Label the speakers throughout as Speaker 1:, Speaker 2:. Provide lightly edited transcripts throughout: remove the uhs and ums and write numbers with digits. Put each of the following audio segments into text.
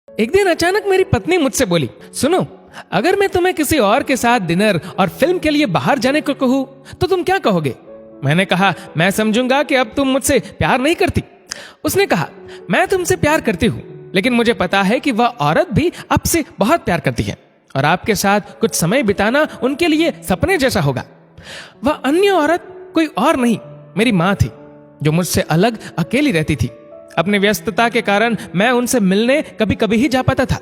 Speaker 1: एक दिन अचानक मेरी पत्नी मुझसे बोली, सुनो, अगर मैं तुम्हें किसी और के साथ डिनर और फिल्म के लिए बाहर जाने को कहूँ तो तुम क्या कहोगे? मैंने कहा, मैं समझूंगा कि अब तुम मुझसे प्यार नहीं करती। उसने कहा, मैं तुमसे प्यार करती हूँ, लेकिन मुझे पता है कि वह औरत भी आपसे बहुत प्यार करती है और आपके साथ कुछ समय बिताना उनके लिए सपने जैसा होगा। वह अन्य औरत कोई और नहीं, मेरी माँ थी, जो मुझसे अलग अकेली रहती थी। अपनी व्यस्तता के कारण मैं उनसे मिलने कभी कभी ही जा पाता था।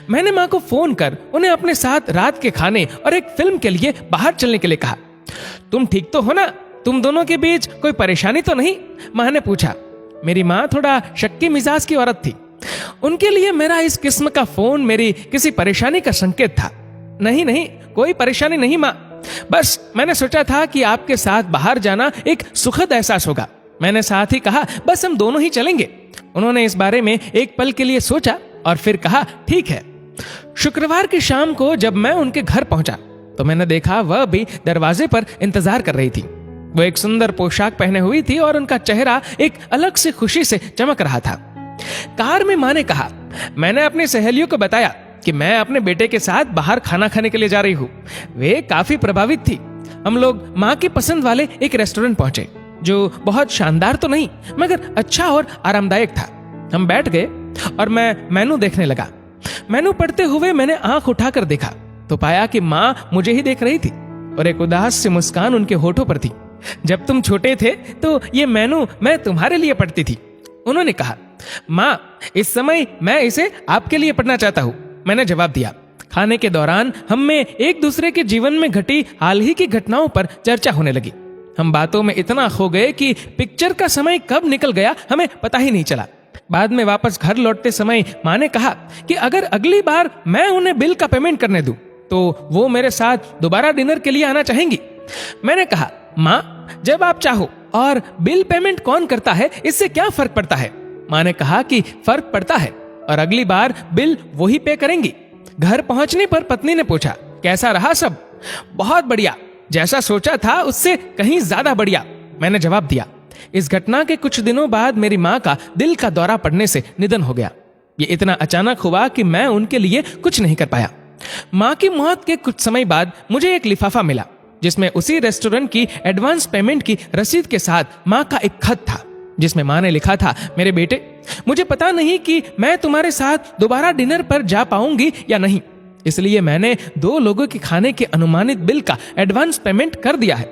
Speaker 1: मैंने माँ को फोन कर उन्हें अपने साथ रात के खाने और एक फिल्म के लिए बाहर चलने के लिए कहा। तुम ठीक तो हो ना? तुम दोनों के बीच कोई परेशानी तो नहीं? माँ ने पूछा। मेरी माँ थोड़ा शक्की मिजाज की औरत थी। उनके लिए मेरा इस किस्म का फोन मेरी किसी परेशानी का संकेत था। नहीं नहीं, कोई परेशानी नहीं माँ, बस मैंने सोचा था कि आपके साथ बाहर जाना एक सुखद एहसास होगा। मैंने साथ ही कहा, बस हम दोनों ही चलेंगे। उन्होंने इस बारे में एक पल के लिए सोचा और फिर कहा, ठीक है। शुक्रवार की शाम को जब मैं उनके घर पहुंचा तो मैंने देखा वह भी दरवाजे पर इंतजार कर रही थी। वो एक सुंदर पोशाक पहने हुई थी और उनका चेहरा एक अलग से खुशी से चमक रहा था। कार में माँ ने कहा, मैंने अपनी सहेलियों को बताया कि मैं अपने बेटे के साथ बाहर खाना खाने के लिए जा रही हूँ। वे काफी प्रभावित थी। हम लोग माँ की पसंद वाले एक रेस्टोरेंट पहुंचे, जो बहुत शानदार तो नहीं मगर अच्छा और आरामदायक था। हम बैठ गए और मैं मेनू देखने लगा। मेनू पढ़ते हुए मैंने आंख उठाकर देखा तो पाया कि माँ मुझे ही देख रही थी और एक उदास सी मुस्कान उनके होठों पर थी। जब तुम छोटे थे तो ये मेनू मैं तुम्हारे लिए पढ़ती थी, उन्होंने कहा। माँ, इस समय मैं इसे आपके लिए पढ़ना चाहता हूँ, मैंने जवाब दिया। खाने के दौरान हम में एक दूसरे के जीवन में घटी हाल ही की घटनाओं पर चर्चा होने लगी। हम बातों में इतना खो गए कि पिक्चर का समय कब निकल गया हमें पता ही नहीं चला। बाद में वापस घर लौटते समय माँ ने कहा कि अगर अगली बार मैं उन्हें बिल का पेमेंट करने दूं तो वो मेरे साथ दोबारा डिनर के लिए आना चाहेंगी। मैंने कहा, माँ, जब आप चाहो, और बिल पेमेंट कौन करता है इससे क्या फर्क पड़ता है? माँ ने कहा कि फर्क पड़ता है और अगली बार बिल वही पे करेंगी। घर पहुंचने पर पत्नी ने पूछा, कैसा रहा सब? बहुत बढ़िया, जैसा सोचा था उससे कहीं ज्यादा बढ़िया, मैंने जवाब दिया। इस घटना के कुछ दिनों बाद मेरी माँ का दिल का दौरा पड़ने से निधन हो गया। ये इतना अचानक हुआ कि मैं उनके लिए कुछ नहीं कर पाया। माँ की मौत के कुछ समय बाद मुझे एक लिफाफा मिला जिसमें उसी रेस्टोरेंट की एडवांस पेमेंट की रसीद के साथ माँ का एक खत था, जिसमें माँ ने लिखा था, मेरे बेटे, मुझे पता नहीं कि मैं तुम्हारे साथ दोबारा डिनर पर जा पाऊंगी या नहीं, इसलिए मैंने 2 लोगों के खाने के अनुमानित बिल का एडवांस पेमेंट कर दिया है।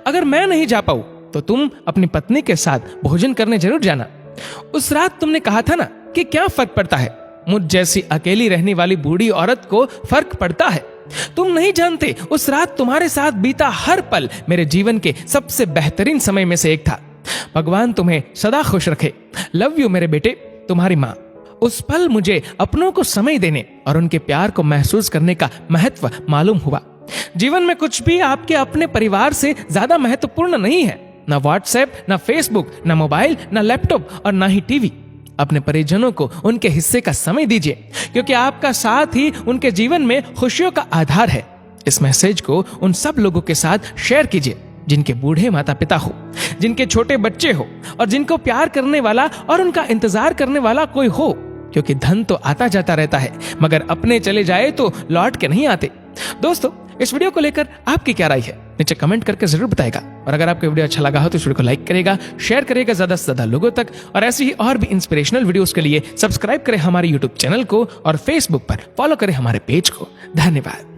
Speaker 1: अगर मैं नहीं जा पाऊं तो तुम अपनी पत्नी के साथ भोजन करने जरूर जाना। उस रात तुमने कहा था ना कि क्या फर्क पड़ता है, मुझ जैसी अकेली रहने वाली बूढ़ी औरत को फर्क पड़ता है। तुम नहीं जानते, उस रात तुम्हारे साथ बीता हर पल मेरे जीवन के सबसे बेहतरीन समय में से एक था। भगवान तुम्हें सदा खुश रखे। लव यू मेरे बेटे, तुम्हारी माँ। उस पल मुझे अपनों को समय देने और उनके प्यार को महसूस करने का महत्व मालूम हुआ। जीवन में कुछ भी आपके अपने परिवार से ज्यादा महत्वपूर्ण नहीं है। ना व्हाट्सएप, ना फेसबुक, ना मोबाइल, ना लैपटॉप और ना ही टीवी। अपने परिजनों को उनके हिस्से का समय दीजिए, क्योंकि आपका साथ ही उनके जीवन में खुशियों का आधार है। इस मैसेज को उन सब लोगों के साथ शेयर कीजिए जिनके बूढ़े माता पिता हो, जिनके छोटे बच्चे हो और जिनको प्यार करने वाला और उनका इंतजार करने वाला कोई हो, क्योंकि धन तो आता जाता रहता है मगर अपने चले जाए तो लौट के नहीं आते। दोस्तों, इस वीडियो को लेकर आपकी क्या राय है नीचे कमेंट करके जरूर बताएगा। और अगर आपको वीडियो अच्छा लगा हो तो इस वीडियो को लाइक करेगा, शेयर करेगा ज्यादा से ज्यादा लोगों तक, और ऐसी ही और भी इंस्पिरेशनल वीडियोस के लिए सब्सक्राइब करें हमारे यूट्यूब चैनल को और फेसबुक पर फॉलो करें हमारे पेज को। धन्यवाद।